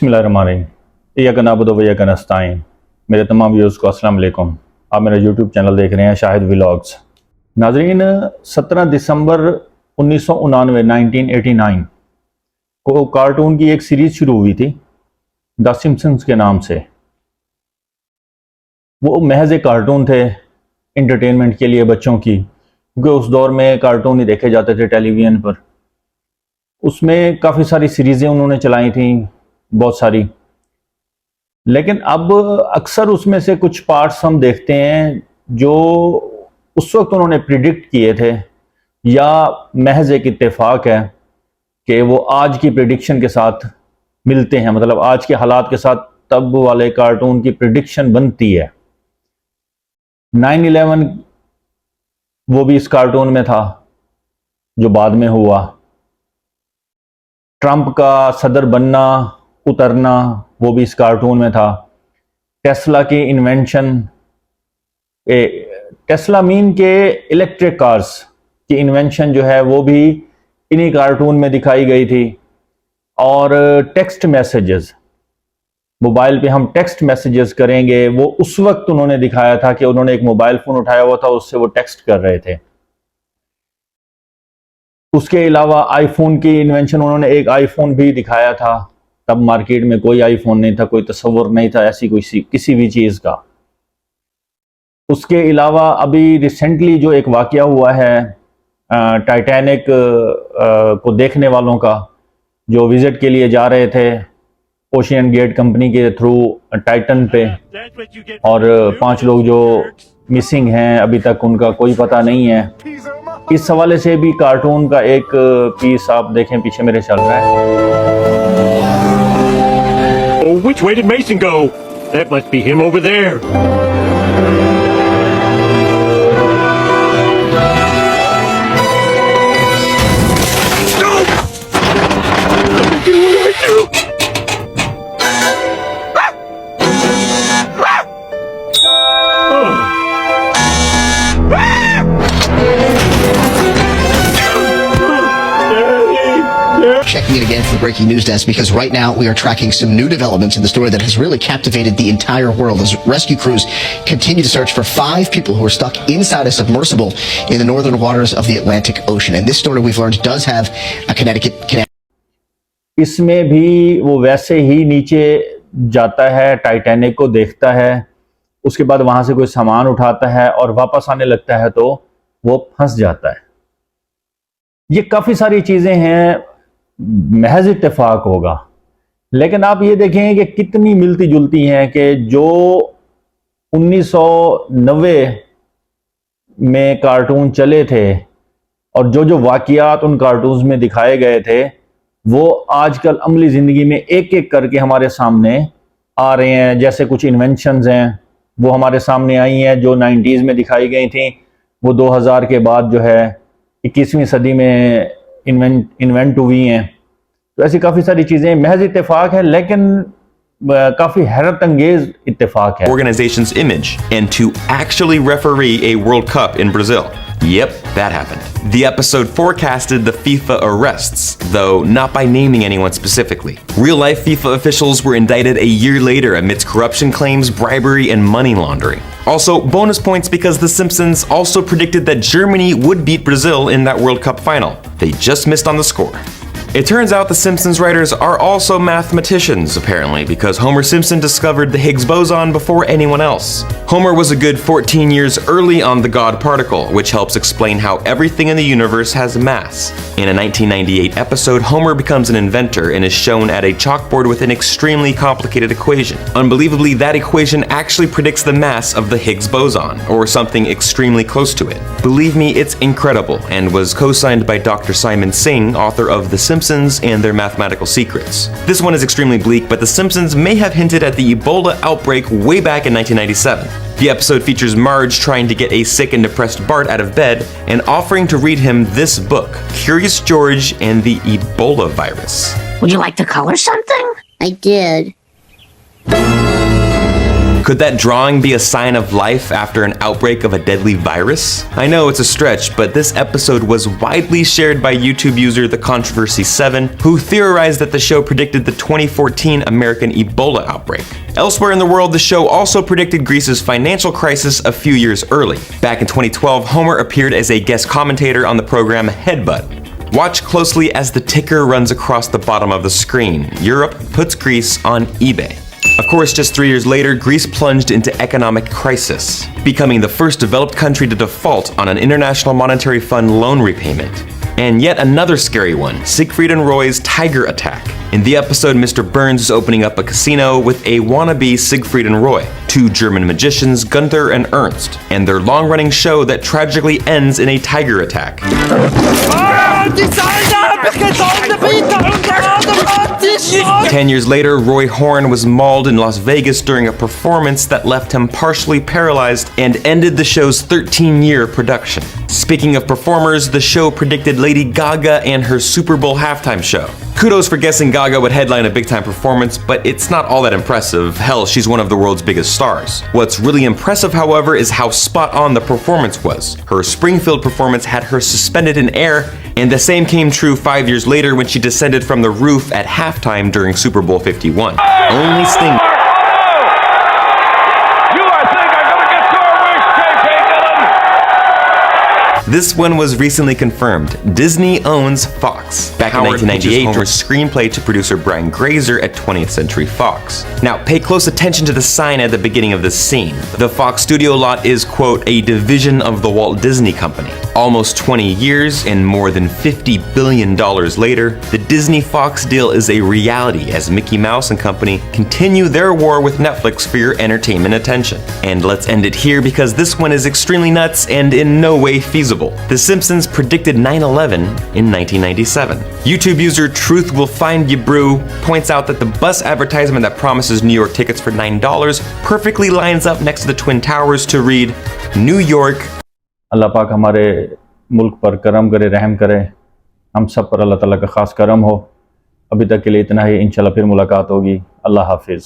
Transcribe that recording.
बिस्मिल्लाहिर्रहमानिर्रहीम इय्याक नअबुदु व इय्याक नस्तईन। मेरे तमाम व्यूअर्स को अस्सलाम वालेकुम। आप मेरा यूट्यूब चैनल देख रहे हैं शाहिद व्लॉग्स। नाजरीन, 17 दिसंबर 1989 को कार्टून की एक सीरीज़ शुरू हुई थी द सिम्पसन्स के नाम से। वो महज एक कार्टून थे इंटरटेनमेंट के लिए बच्चों की, क्योंकि उस दौर में कार्टून ही देखे जाते थे टेलीविज़न पर। उसमें काफ़ी सारी सीरीज़ें उन्होंने चलाई थी, बहुत सारी। लेकिन अब अक्सर उसमें से कुछ पार्ट्स हम देखते हैं जो उस वक्त उन्होंने प्रिडिक्ट किए थे, या महज एक इत्तेफाक है कि वो आज की प्रिडिक्शन के साथ मिलते हैं, मतलब आज के हालात के साथ तब वाले कार्टून की प्रिडिक्शन बनती है। 9/11 वो भी इस कार्टून में था जो बाद में हुआ। ट्रंप का सदर बनना उतरना वो भी इस कार्टून में था। टेस्ला की इन्वेंशन, टेस्ला मीन के इलेक्ट्रिक कार्स की इन्वेंशन जो है वो भी इन्हीं कार्टून में दिखाई गई थी। और टेक्स्ट मैसेजेस, मोबाइल पे हम टेक्स्ट मैसेजेस करेंगे, वो उस वक्त उन्होंने दिखाया था कि उन्होंने एक मोबाइल फोन उठाया हुआ था, उससे वो टेक्स्ट कर रहे थे। उसके अलावा आईफोन की इन्वेंशन, उन्होंने एक आईफोन भी दिखाया था। तब मार्केट में कोई आईफोन नहीं था, कोई तस्वर नहीं था ऐसी कोई किसी भी चीज़ का। उसके अलावा अभी रिसेंटली जो एक वाकया हुआ है टाइटैनिक को देखने वालों का, जो विजिट के लिए जा रहे थे ओशियन गेट कंपनी के थ्रू टाइटन पे, और 5 लोग जो मिसिंग हैं, अभी तक उनका कोई पता नहीं है। इस हवाले से भी कार्टून का एक पीस आप देखें पीछे मेरे चल रहा है। Oh, which way did Mason go? That must be him over there. No! What do I do? Checking it again for the breaking news desk, because right now we are tracking some new developments in the story that has really captivated the entire world as rescue crews continue to search for 5 people who are stuck inside a submersible in the northern waters of the Atlantic Ocean. And this story we've learned does have a Connecticut connection. इसमें भी वो वैसे ही नीचे जाता है, Titanic को देखता है, उसके बाद वहां से कोई सामान उठाता है और वापस आने लगता है तो वो फंस जाता है। ये काफी सारी चीजें हैं, महज इत्तेफाक होगा। लेकिन आप ये देखें कि कितनी मिलती जुलती हैं कि जो 1990 में कार्टून चले थे और जो जो वाकयात उन कार्टून्स में दिखाए गए थे, वो आजकल अमली ज़िंदगी में एक एक करके हमारे सामने आ रहे हैं। जैसे कुछ इन्वेंशंस हैं वो हमारे सामने आई हैं जो 90s में दिखाई गई थी, वो 2000 के बाद जो है 21वीं सदी में इन्वेंट हुई हैं। तो ऐसी काफ़ी सारी चीज़ें महज इत्तेफाक है, लेकिन काफ़ी हैरत अंगेज इत्तेफाक है। Organization's image and to actually referee a World Cup in Brazil. Yep, that happened. The episode forecasted the FIFA arrests, though not by naming anyone specifically. Real-life FIFA officials were indicted a year later amidst corruption claims, bribery, and money laundering. Also, bonus points because The Simpsons also predicted that Germany would beat Brazil in that World Cup final. They just missed on the score. It turns out the Simpsons writers are also mathematicians, apparently, because Homer Simpson discovered the Higgs boson before anyone else. Homer was a good 14 years early on the God particle, which helps explain how everything in the universe has mass. In a 1998 episode, Homer becomes an inventor and is shown at a chalkboard with an extremely complicated equation. Unbelievably, that equation actually predicts the mass of the Higgs boson, or something extremely close to it. Believe me, it's incredible, and was co-signed by Dr. Simon Singh, author of The Simpsons and their mathematical secrets. This one is extremely bleak, but The Simpsons may have hinted at the Ebola outbreak way back in 1997. The episode features Marge trying to get a sick and depressed Bart out of bed and offering to read him this book, Curious George and the Ebola Virus. Would you like to color something? I did. Could that drawing be a sign of life after an outbreak of a deadly virus? I know it's a stretch, but this episode was widely shared by YouTube user The Controversy7, who theorized that the show predicted the 2014 American Ebola outbreak. Elsewhere in the world, the show also predicted Greece's financial crisis a few years early. Back in 2012, Homer appeared as a guest commentator on the program Headbutt. Watch closely as the ticker runs across the bottom of the screen. Europe puts Greece on eBay. Of course, just 3 years later, Greece plunged into economic crisis, becoming the first developed country to default on an International Monetary Fund loan repayment. And yet another scary one, Siegfried and Roy's tiger attack. In the episode, Mr. Burns is opening up a casino with a wannabe Siegfried and Roy, two German magicians, Gunther and Ernst, and their long-running show that tragically ends in a tiger attack. 10 years later, Roy Horn was mauled in Las Vegas during a performance that left him partially paralyzed and ended the show's 13-year production. Speaking of performers, the show predicted Lady Gaga and her Super Bowl halftime show. Kudos for guessing Gaga would headline a big-time performance, but it's not all that impressive. Hell, she's one of the world's biggest stars. What's really impressive, however, is how spot-on the performance was. Her Springfield performance had her suspended in air, and the same came true 5 years later when she descended from the roof at halftime during Super Bowl 51. Only Sting. This one was recently confirmed. Disney owns Fox. Back in 1998, Homer's screenplay to producer Brian Grazer at 20th Century Fox. Now, pay close attention to the sign at the beginning of this scene. The Fox studio lot is, quote, a division of the Walt Disney Company. Almost 20 years and more than $50 billion later, the Disney-Fox deal is a reality as Mickey Mouse and company continue their war with Netflix for your entertainment attention. And let's end it here because this one is extremely nuts and in no way feasible. The Simpsons predicted 9/11 in 1997. YouTube user Truth Will Find You Brew points out that the bus advertisement that promises New York tickets for $9 perfectly lines up next to the Twin Towers to read, New York. अल्लाह पाक हमारे मुल्क पर करम करे, रहम करे, हम सब पर अल्लाह ताला का खास करम हो। अभी तक के लिए इतना ही, इंशाल्लाह फिर मुलाकात होगी। अल्लाह हाफिज़।